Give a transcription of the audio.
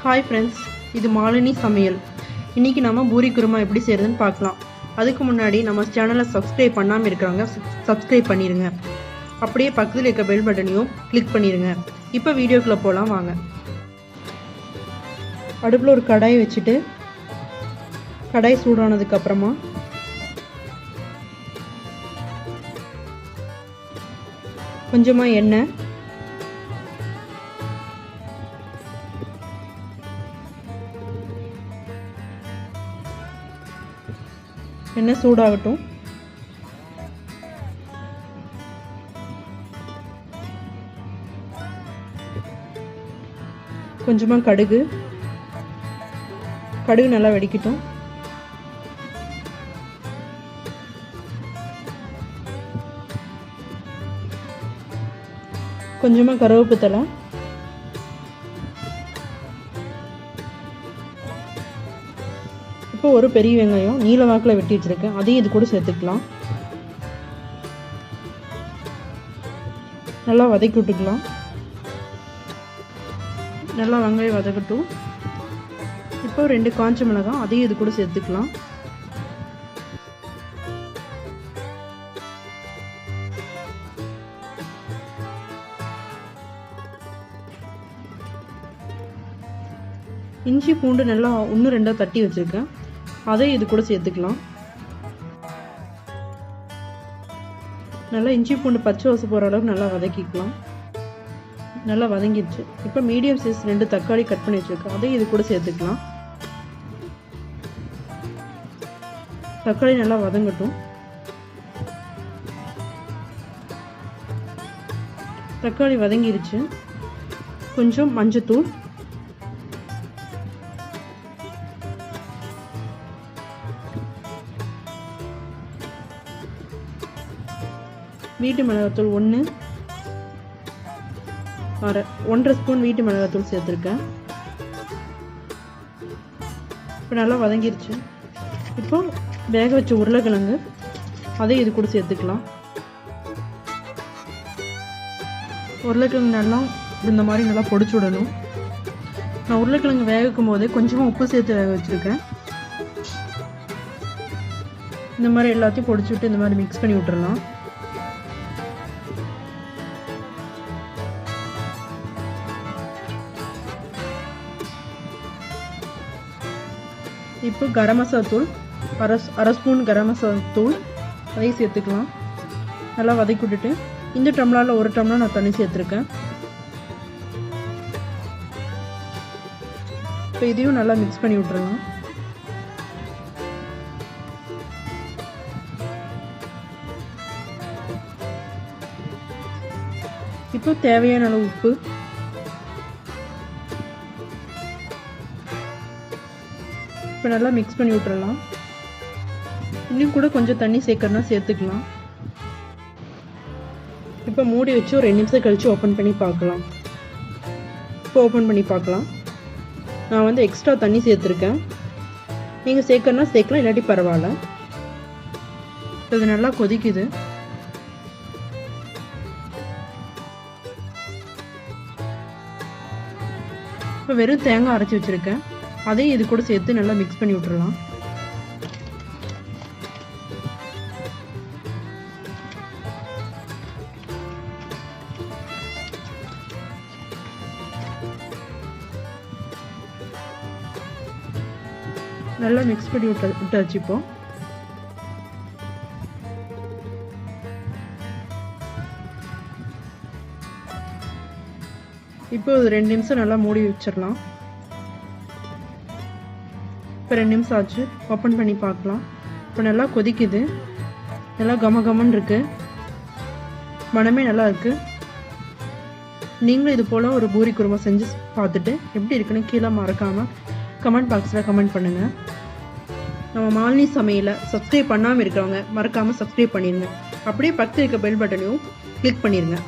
Hi friends, இது மாலினி சமையல். இன்றைக்கி நம்ம பூரி குருமா எப்படி செய்கிறதுன்னு பார்க்கலாம். அதுக்கு முன்னாடி நம்ம சேனலை சப்ஸ்கிரைப் பண்ணாமல் இருக்கிறவங்க சப்ஸ்கிரைப் பண்ணிடுங்க. அப்படியே பக்கத்தில் இருக்க பெல் பட்டனையும் கிளிக் பண்ணிடுங்க. இப்போ வீடியோக்குள்ளே போகலாம் வாங்க. அடுப்பில் ஒரு கடாய் வச்சுட்டு கடாய் சூடானதுக்கப்புறமா கொஞ்சமாக எண்ணெய், எண்ணெய் சூடாகட்டும். கொஞ்சமாக கடுகு நல்லா வெடிக்கட்டும். கொஞ்சமாக கருவேப்பிலை, இப்போ ஒரு பெரிய வெங்காயம் நீல வாக்கில் வெட்டி வச்சுருக்கேன், அதையும் இது கூட சேர்த்துக்கலாம். நல்லா வதக்கி விட்டுக்கலாம். நல்லா வெங்காயம் வதக்கட்டும். இப்போ 2 காஞ்ச மிளகாய், அதையும் இது கூட சேர்த்துக்கலாம். இஞ்சி பூண்டு நல்லா 1-2 தட்டி வச்சுருக்கேன், அதையும் இது கூட சேர்த்துக்கலாம். நல்லா இஞ்சி பூண்டு பச்சை வாசம் போகிற அளவுக்கு நல்லா வதக்கிக்கலாம். நல்லா வதங்கிடுச்சு. இப்போ மீடியம் சைஸ் 2 தக்காளி கட் பண்ணி வச்சுருக்கேன், அதையும் இது கூட சேர்த்துக்கலாம். தக்காளி நல்லா வதங்கட்டும். தக்காளி வதங்கிடுச்சு. கொஞ்சம் மஞ்சத்தூள், வீட்டு மிளகாத்தூள் 1.5 ஸ்பூன் வீட்டு மிளகாத்தூள் சேர்த்துருக்கேன். இப்போ நல்லா வதங்கிருச்சு. இப்போ வேக வச்ச உருளைக்கிழங்கு, அதையும் இது கூட சேர்த்துக்கலாம். உருளைக்கிழங்கு நல்லா இந்த மாதிரி நல்லா பொடிச்சு விடணும். நான் உருளைக்கிழங்கு வேக வைக்கும் போதே கொஞ்சமாக உப்பு சேர்த்து வேக வச்சுருக்கேன். இந்த மாதிரி எல்லாத்தையும் பொடிச்சு விட்டு இந்த மாதிரி மிக்ஸ் பண்ணி விட்டுறலாம். இப்போ கரம் மசாலா தூள், அரை ஸ்பூன் கரம் மசாலா தூள், அதையும் சேர்த்துக்கலாம். நல்லா வதக்கி விட்டுட்டு இந்த டம்ளரில் 1 டம்ளர் நான் தண்ணி சேர்த்துருக்கேன். இப்போ இதையும் நல்லா மிக்ஸ் பண்ணி விட்டுருலாம். இப்போ தேவையான அளவு உப்பு, இப்போ நல்லா மிக்ஸ் பண்ணி விட்டுறலாம். இன்னும் கூட கொஞ்சம் தண்ணி சேர்க்கறனா சேர்த்துக்கலாம். இப்போ மூடி வச்சு ஒரு 2 நிமிஷம் கழித்து ஓப்பன் பண்ணி பார்க்கலாம். இப்போ ஓப்பன் பண்ணி பார்க்கலாம். நான் வந்து எக்ஸ்ட்ரா தண்ணி சேர்த்துருக்கேன். நீங்கள் சேர்க்கறனா சேர்க்கலாம், இல்லாட்டி பரவாயில்ல. இது நல்லா கொதிக்குது. இப்போ வெறும் தேங்காய் அரைச்சி வச்சுருக்கேன், அதையும் இது கூட சேர்த்து நல்லா மிக்ஸ் பண்ணி விட்டுறலாம். நல்லா மிக்ஸ் பண்ணி விட்டாச்சு. இப்போ 2 நிமிஷம் நல்லா மூடி வச்சிடலாம். இப்போ 2 நிமிஷம் ஆச்சு, ஓப்பன் பண்ணி பார்க்கலாம். இப்போ நல்லா கொதிக்குது, நல்லா கமகமன்னு இருக்குது, மனமே நல்லா இருக்குது. நீங்களும் இது போல் ஒரு பூரி குருமா செஞ்சு பார்த்துட்டு எப்படி இருக்குன்னு கீழே மறக்காமல் கமெண்ட் பாக்ஸில் கமெண்ட் பண்ணுங்கள். நம்ம மாலினி சமையலை சப்ஸ்கிரைப் பண்ணாமல் இருக்கிறவங்க மறக்காமல் சப்ஸ்கிரைப் பண்ணிடுங்க. அப்படியே பக்கத்தில் இருக்க பெல் பட்டனையும் கிளிக் பண்ணிடுங்க.